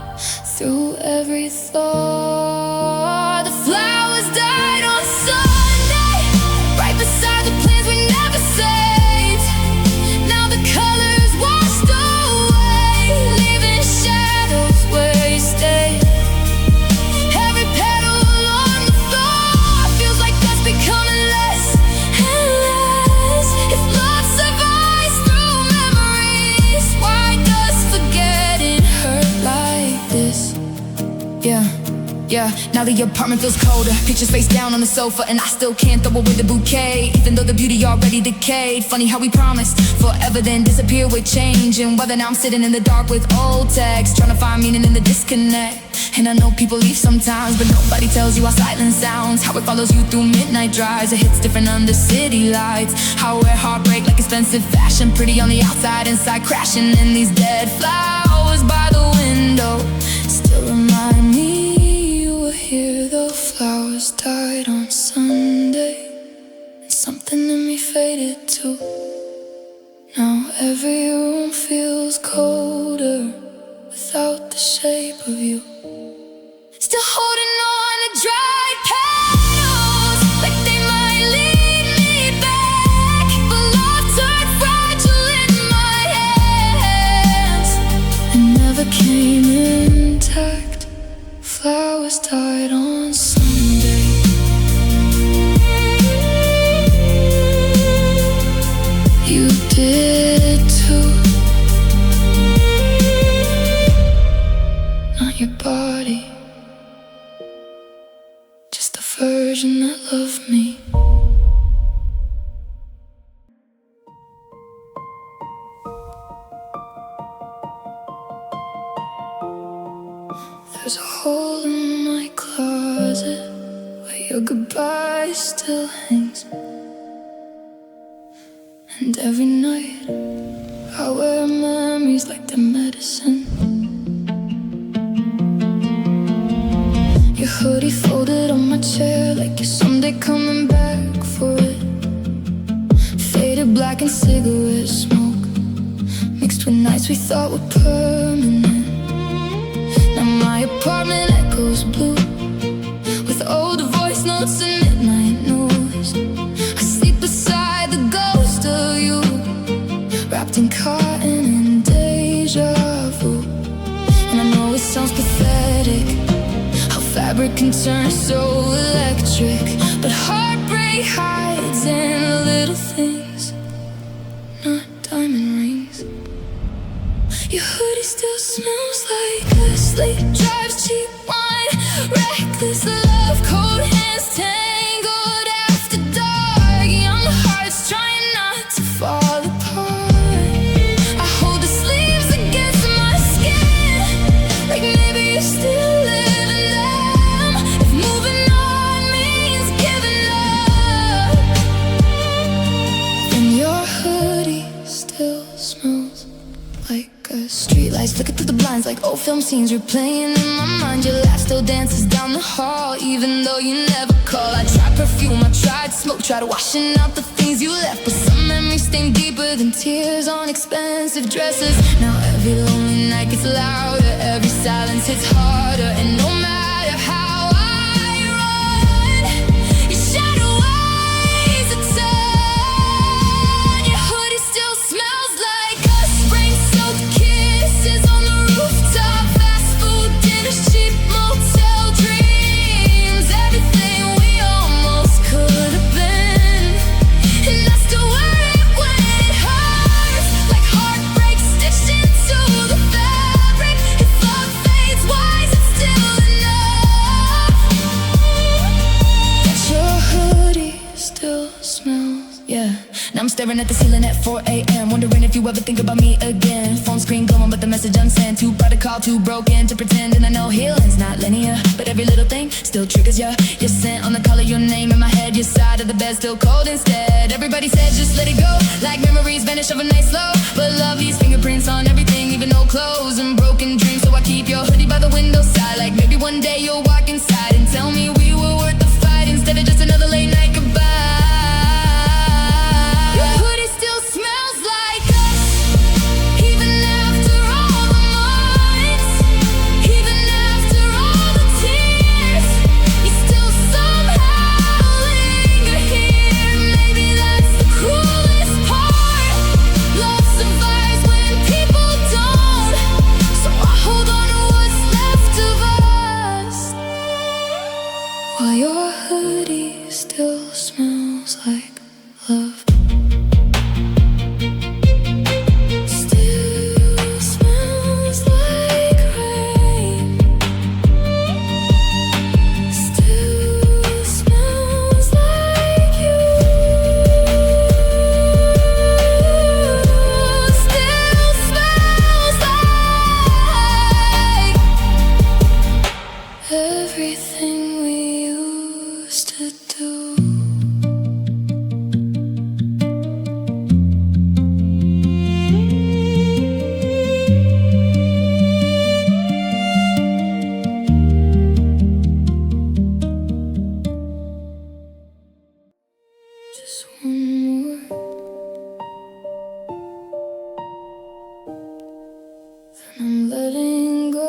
through every thought. The flowers died on Sunday, right beside the plans we never saved. Now the colors washed away, leaving shadows where you stay. Every petal on the floor feels like the Now the apartment feels colder, pictures face down on the sofa, and I still can't throw away the bouquet, even though the beauty already decayed. Funny how we promised forever, then disappear with change. And whether now I'm sitting in the dark with old texts, trying to find meaning in the disconnect. And I know people leave sometimes, but nobody tells you how silence sounds, how it follows you through midnight drives. It hits different under city lights, how I wear heartbreak like expensive fashion, pretty on the outside, inside crashing in these dead flowers by the window. Still remind me you were here. The flowers died on Sunday, and something in me faded too. Now every room feels colder without the shape of you. Still holding on to dry petals, like they might lead me back, but love turned fragile in my hands and never came intact. Flowers died on Sunday. You did too. Not your body, just a version that loved me. There's a hole in my closet where your goodbye still hangs, and every night I wear memories like they're medicine. Your hoodie folded on my chair like you're someday coming back for it. Faded black and cigarette smoke mixed with nights we thought were permanent. Now my apartment echoes blue with old voice notes and midnight noise. I sleep beside the ghost of you, wrapped in cotton and deja vu. And I know it sounds pathetic, fabric can turn so electric, but heartbreak hides in the little things, not diamond rings. Your hoodie still smells like a sleep, drives cheap wine, reckless love, cold hands tangled after dark, young hearts trying not to fall apart. I hold the sleeves against my skin, like maybe you're still living there. Moving on means giving up, and your hoodie still smells like a streetlights flicker through the blinds, like old film scenes replaying in my mind. Your laugh still dances down the hall, even though you never call. I tried perfume, I tried smoke, tried washing out the things you left, but some memories stain deeper than tears on expensive dresses. Now every lonely night gets louder, every silence hits harder, and no matter how your shadow weighs a ton. Your hoodie still smells like us, rain-soaked kisses on the rooftop, fast food dinners, cheap motel dreams, everything we almost could have been. And I still wear it when it hurts, like heartbreak stitched into the fabric. If love fades, why is it still enough? Your hoodie still smells, yeah. Now I'm staring at the ceiling at 4 a.m., wondering if you ever think about me again. Phone screen glowing, but the message unsent. Too proud to call, too broken to pretend. And I know healing's not linear, but every little thing still triggers ya. Your scent on the color, your name in my head. Your side of the bed still cold instead. Everybody says just let it go, like memories vanish overnight slow. But love leaves fingerprints on everything, even old clothes and broken dreams. So I keep your hoodie by the window side, like maybe one day you'll walk inside and tell me we were worth the fight, instead of just another late night goodbye. Your hoodie still smells like us, even after all the months, even after all the tears. You still somehow linger here. Maybe that's the cruelest part. Love survives when people don't, so I hold on to what's left of us, while your hoodie still smells like love. Still smells like rain. just one more. Then I'm letting go.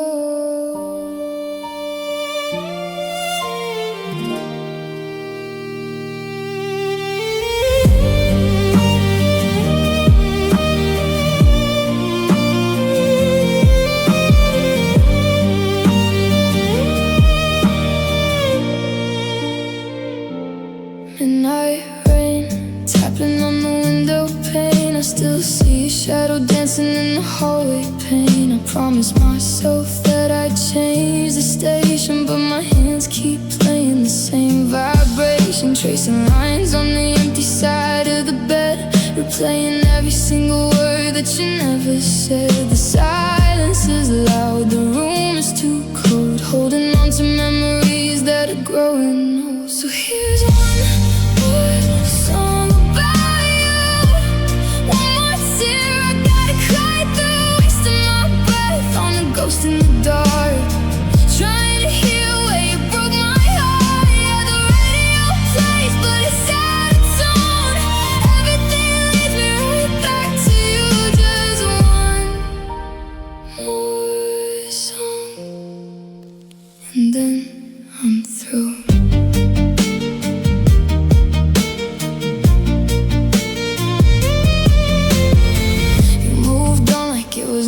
Midnight rain, tapping on the window pane. I still see a shadow dancing in the hallway pane. I promised myself that I'd change the station, but my hands keep playing the same vibration, tracing lines on the empty side of the bed, replaying every single word that you never said. The silence is loud, the room is too cold, holding on to memories that are growing old. So here's one more song about you, one more tear I gotta cry through, wasting my breath on a ghost in the dark, trying to hear where you broke my heart. Yeah, the radio plays, but it's out of tone. Everything leads me right back to you. Just one more song, and then I'm through.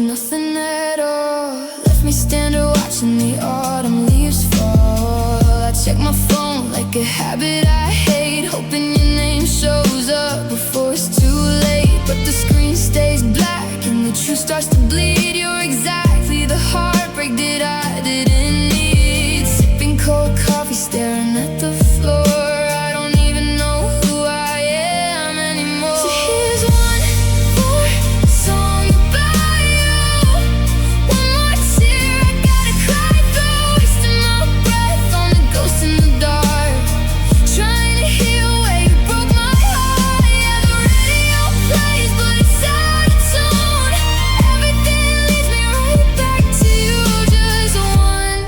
Nothing at all, left me standing watching the autumn leaves fall. I check my phone like a habit I hate, hoping your name shows up before it's too late. But the screen stays black and the truth starts to bleed. You're exactly the heartbreak that I didn't need. Sipping cold coffee, staring at the floor. I don't even know who I am anymore. So here's one more song about you, one more tear I gotta cry through, wasting my breath on a ghost in the dark, trying to hear where you broke my heart. Yeah, the radio plays, but it's out of tune. Everything leads me right back to you. Just one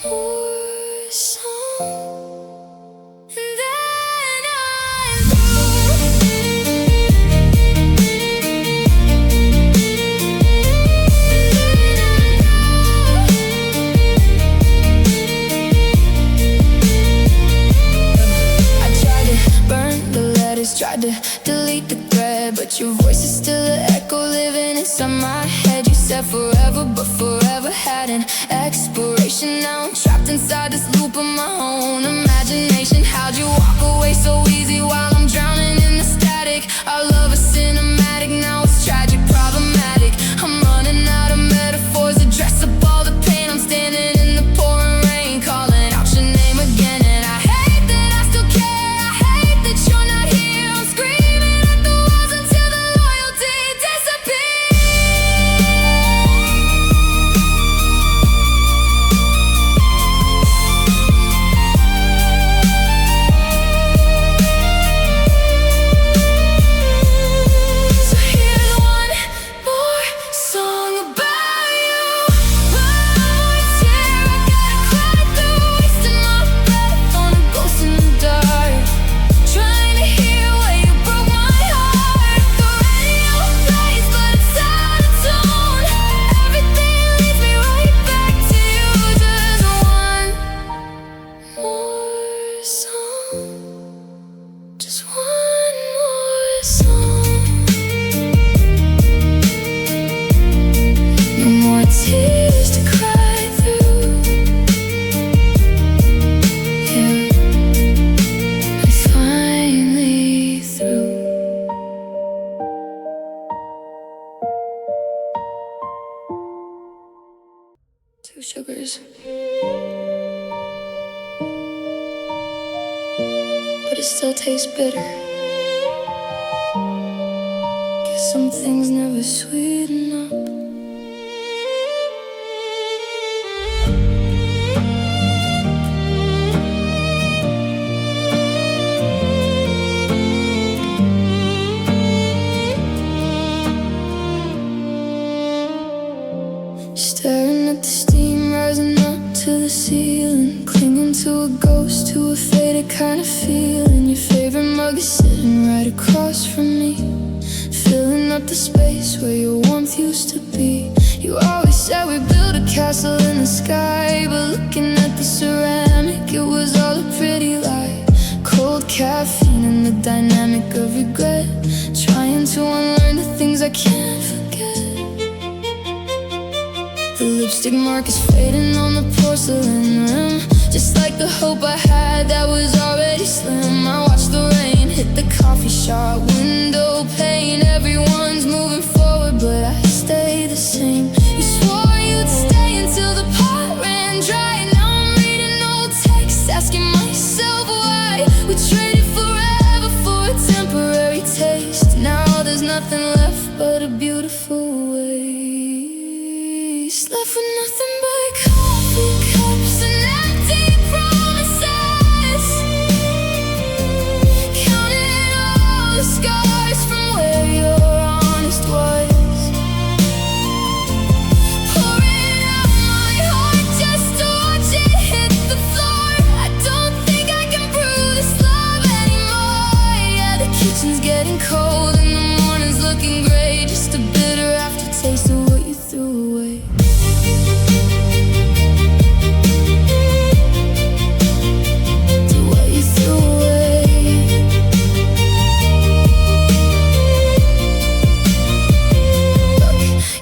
more song, and then I'm through. I tried to burn the letters, tried to delete the thread, but your voice is still an echo living inside my head. You said forever, but forever had an expiration. Now I'm trapped inside this loop of my own imagination. How'd you walk away so easy while I'm drowning in the static? Our love is cinematic, now it's tragic, problematic. I'm running out of metaphors to dress up all the pain. I'm standing in the pouring rain, calling out your name again. And I hate that I still care, I hate that you're not here. I'm screaming at the walls until the loyalty disappears. So here's one more song about you, one more tear I gotta cry through, wasting my breath on a ghost in the dark, trying to hear where you broke my heart. The radio plays, but it's out of tune. Everything leads me right back to you. Just one more song, just one more song. No more tears to cry through. Yeah, I'm finally through. Two sugars, but it still tastes bitter. Guess some things never sweeten up. Staring at the steam rising up to the ceiling, clinging to a ghost, to a faded kind of feeling. Your favorite favorite mug is sitting right across from me, filling up the space where your warmth used to be. You always said we built a castle in the sky, but looking at the ceramic, it was all a pretty lie. Cold caffeine and the dynamic of regret, trying to unlearn the things I can't forget. The lipstick mark is fading on the porcelain rim, just like the hope I had that was already slim. I watch the rain hit the coffee shop window pane. Everyone's moving forward, but I stay the same. You swore you'd stay until the pot ran dry. Now I'm reading old texts, asking myself why we traded forever for a temporary taste. Now there's nothing left but a beautiful waste, left with nothing but coffee cups and empty promises, counting all the scars from where your honest was, pouring out my heart just to watch it hit the floor. I don't think I can prove this love anymore. Yeah, the kitchen's getting cold and the morning's looking gray, just a bitter aftertaste of what you threw away.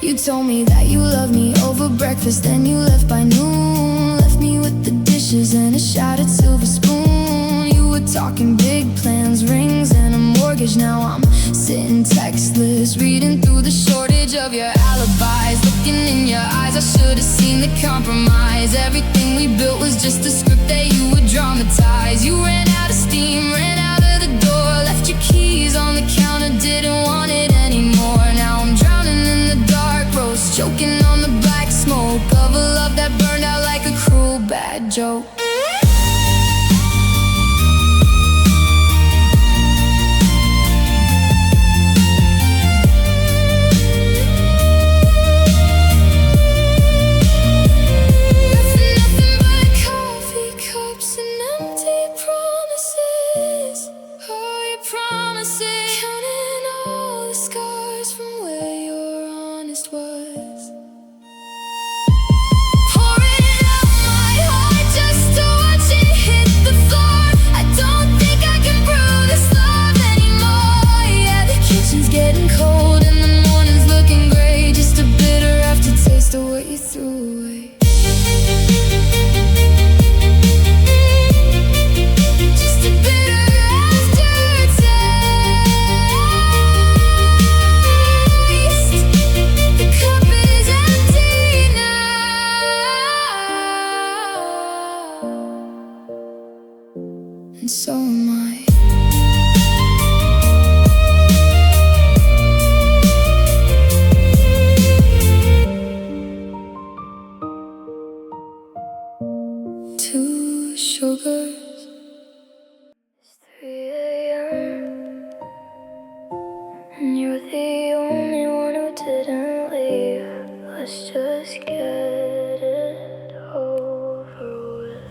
You told me that you loved me over breakfast, then you left by noon. Left me with the dishes and a shattered silver spoon. You were talking big plans, rings and a mortgage. Now I'm sitting textless, reading through the shortage of your alibis. Looking in your eyes, I should have seen the compromise. Everything we built was just a script that you would dramatize. You ran out of steam, ran out of the door, left your keys on the counter, didn't want it anymore. Now I'm drowning in the dark roast, choking on the black smoke of a love that burned out like a cruel bad joke. Nothing but coffee cups and empty promises. Oh, your promises, counting all the scars from where your honest was, pouring out my heart just to watch it hit the floor. I don't think I can prove this love anymore. Yeah, the kitchen's getting cold and the morning's looking gray, just a bitter aftertaste of what you threw away. Just a bitter aftertaste. The cup is empty now, and so am I. Two sugars, 3 a.m. and you're the only one who didn't leave. Let's just get it over with.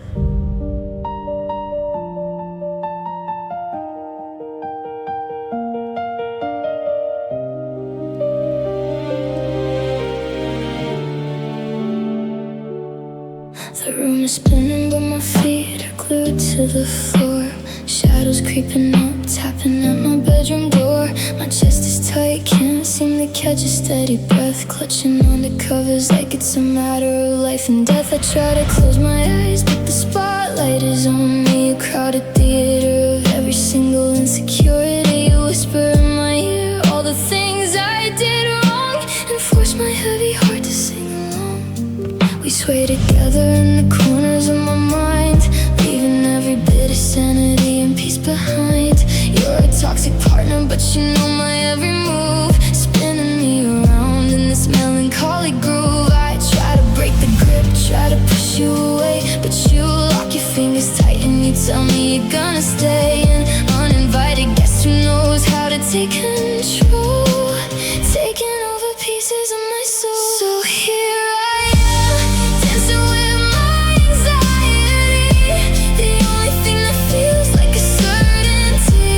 The room is spinning, but my feet are glued to the floor. Shadows creeping up, tapping at my bedroom door. My chest is tight, can't seem to catch a steady breath. Clutching on the covers like it's a matter of life and death. I try to close my eyes, but the spotlight is on me. A crowded theater of every single insecurity. You whisper in my ear all the things I did wrong, and force my heavy heart to sing along. We sway together in the corners of my mind, leaving every bit of sanity and peace behind. You're a toxic partner, but you know my every move, spinning me around in this melancholy groove. I try to break the grip, try to push you away, but you lock your fingers tight and you tell me you're gonna stay. An uninvited guest who knows how to take control, taking over pieces of my soul. So here I am, dancing with my anxiety, the only thing that feels like a certainty.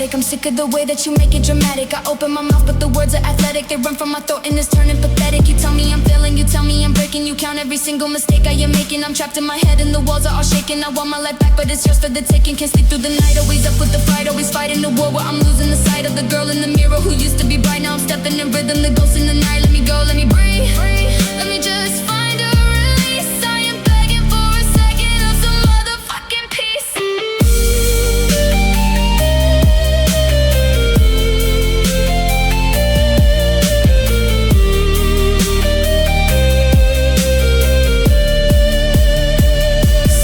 static. I'm sick of the way that you make it dramatic. I open my mouth but the words are athletic. They run from my throat and it's turning pathetic. You tell me I'm failing, you tell me I'm breaking. You count every single mistake I am making. I'm trapped in my head and the walls are all shaking. I want my life back but it's yours for the taking. Can't sleep through the night, always up with the fight. Always fighting the war where I'm losing the sight of the girl in the mirror who used to be bright. Now I'm stepping in rhythm, the ghost in the night. Let me go, let me breathe. Let me just find a release. I am begging for a second of some motherfucking peace.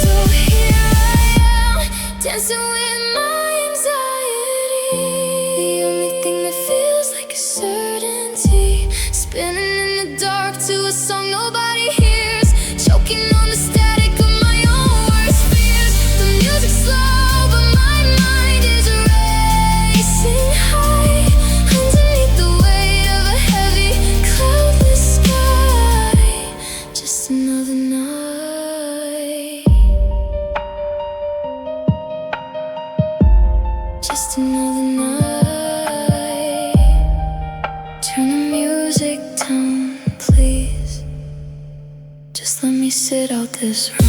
So here I am, dancing with my anxiety. The only thing that feels like a certainty. Spinning in the dark to a song nobody hears. Choking on the static of my own worst fears. The music's slow but my mind is racing high. Underneath the weight of a heavy cloudless sky. Just another night. Just another night. Turn the music down, please. Just let me sit out this room.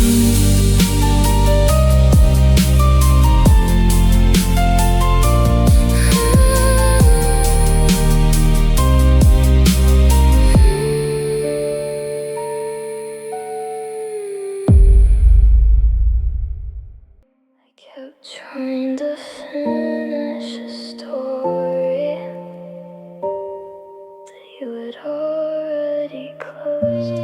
I kept trying to finish a story that you had already closed.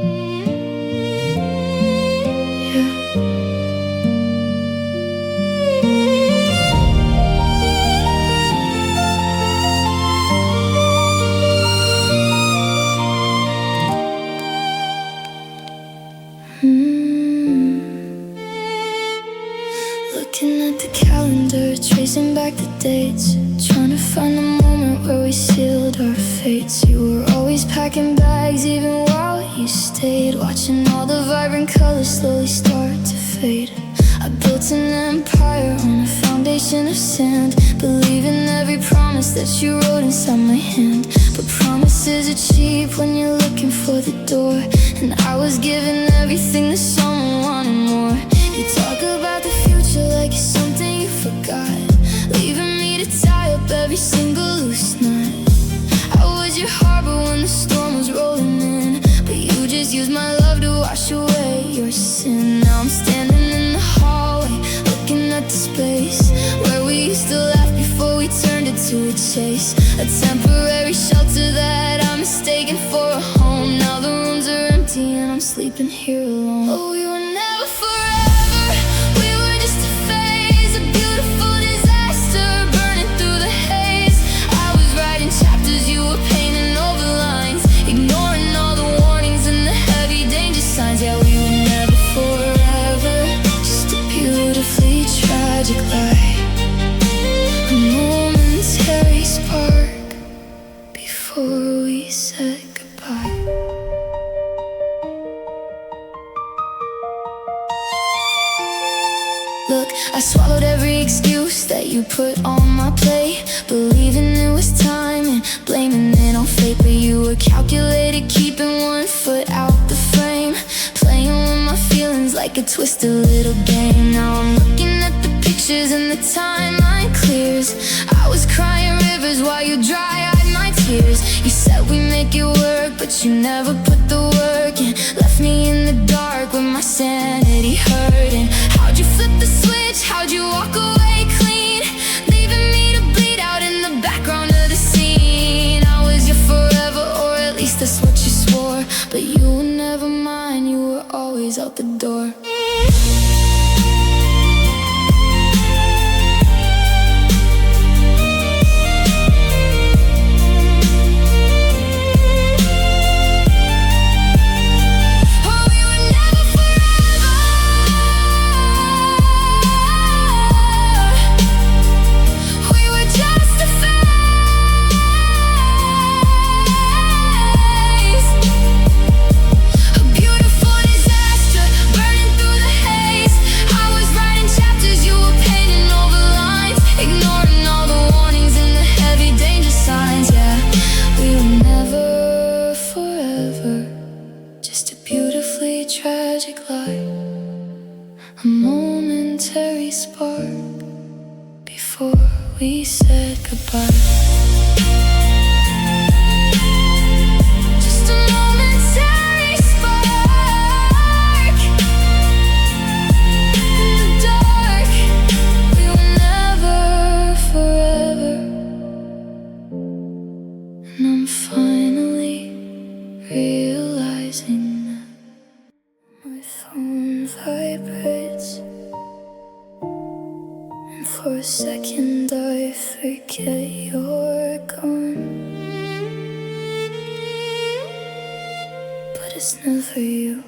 Looking at the calendar, tracing back the dates, trying to find the moment where we sealed our fates. You were always packing bags even while you stayed, watching all the vibrant colors slowly start to fade. I built an empire on a foundation of sand, believing every promise that you wrote inside my hand. But promises are cheap when you're looking for the door, and I was giving everything to someone wanting more. You talk about the future like it's something you forgot, leaving me to tie up every single loose knot. I was your harbor when the storm was rolling in, but you just used my love to wash away your sin. Now I'm standing in the hallway, looking at the space where we used to laugh before we turned it to a chase. A temporary shelter that I'm mistaken for a home. Now the rooms are empty and I'm sleeping here alone. Oh, we were never forever, we were just a phase, a beautiful disaster burning through the haze. I was writing chapters, you were painting over lines, ignoring all the warnings and the heavy danger signs. Yeah, we were never forever, just a beautifully tragic lie. A momentary spark before we said goodbye. Look, I swallowed every excuse that you put on my plate, believing it was time and blaming it on fate. But you were calculated, keeping one foot out the frame, playing with my feelings like a twisted little game. Now I'm looking at the pictures and the timeline clears. I was crying rivers while you dry-eyed my tears. You said we make it work, but you never put the work in. Left me in the dark with my sanity hurting. How'd you flip the switch? How'd you walk away clean, leaving me to bleed out in the background of the scene? I was your forever, or at least that's what you swore, but you were never mine, you were always out the door. A beautiful disaster burning through tragic light, a momentary spark before we said goodbye. Just a momentary spark in the dark. We were never forever, and I'm finally realizing that my phone vibrates, and for a second I forget you're gone. But it's never you.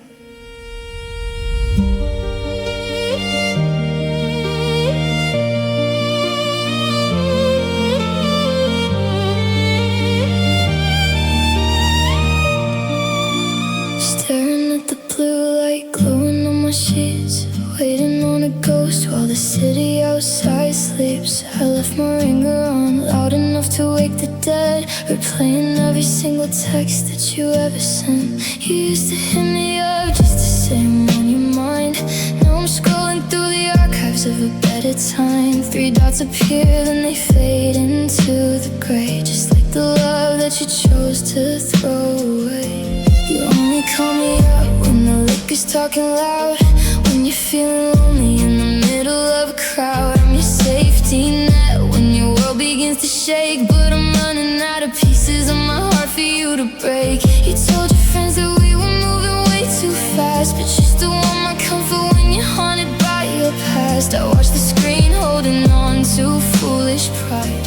Staring at the blue light glowing on my sheets, waiting on a ghost while the city outside sleeps. I left my ringer on loud enough to wake the dead, replaying every single text that you ever sent. You used to hit me up just to say I'm on your mind. Now I'm scrolling through the archives of a better time. 3 dots appear, then they fade into the gray, just like the love that you chose to throw away. You only call me up when the liquor's talking loud, when you're feeling lonely in the middle of a crowd. I'm your safety net when your world begins to shake, but I'm running out of pieces of my heart for you to break. You told your friends that we were moving way too fast, but you still want my comfort when you're haunted by your past. I watch the screen holding on to foolish pride,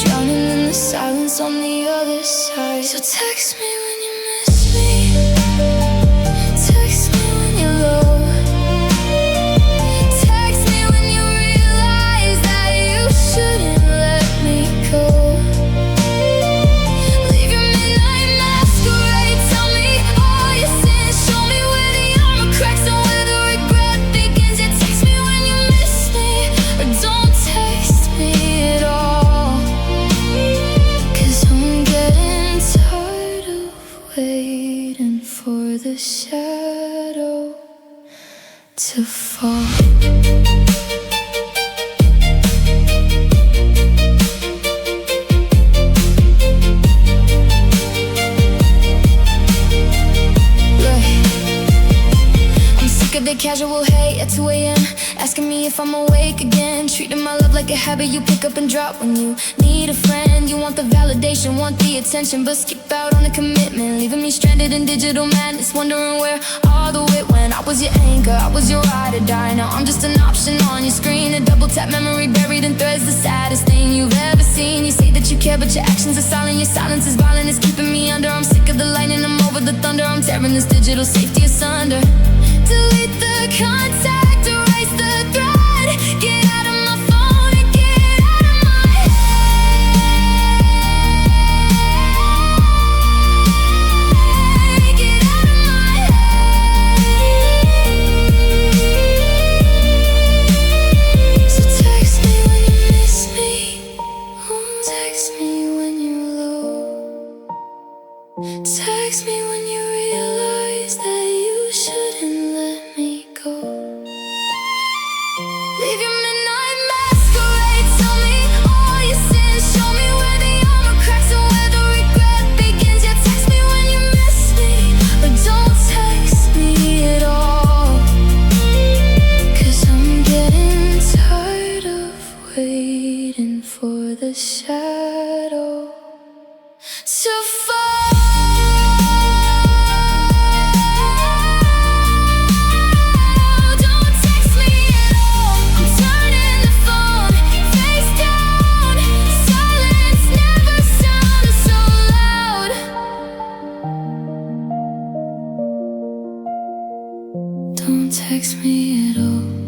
drowning in the silence on the other side. So text me when you miss me, text me when you're low, text me when you realize that you shouldn't let me go. Leave your midnight masquerade, tell me all your sins, show me where the armor cracks and where the regret begins. Yeah, text me when you miss me, or don't text me at all, 'cause I'm getting tired of waiting for the shadow to fall. I'm sick of the casual hate at 2 a.m. asking me if I'm awake again, treating my love like a habit you pick up and drop when you need a friend. You want the validation, want the attention, but skip out on the commitment, leaving me stranded in digital madness, wondering where all the wit went. I was your anchor, I was your ride or die. Now I'm just an option on your screen, a double tap memory buried in threads, the saddest thing you've ever seen. You say that you care, but your actions are silent, your silence is violent, it's keeping me under. I'm sick of the lightning, I'm over the thunder, I'm tearing this digital safety asunder. Delete the contact, erase the thread, get out of my phone and get out of my head, get out of my head. So text me when you miss me, text me when you're low, text me when you realize that you shouldn't let me go. Leave your midnight masquerade, tell me all your sins, show me where the armor cracks and where the regret begins. Yeah, text me when you miss me, or don't text me at all, 'cause I'm getting tired of waiting for the shadow to fall. Don't text me at all, I'm turning the phone face down. Silence never sounded so loud. Don't text me at all.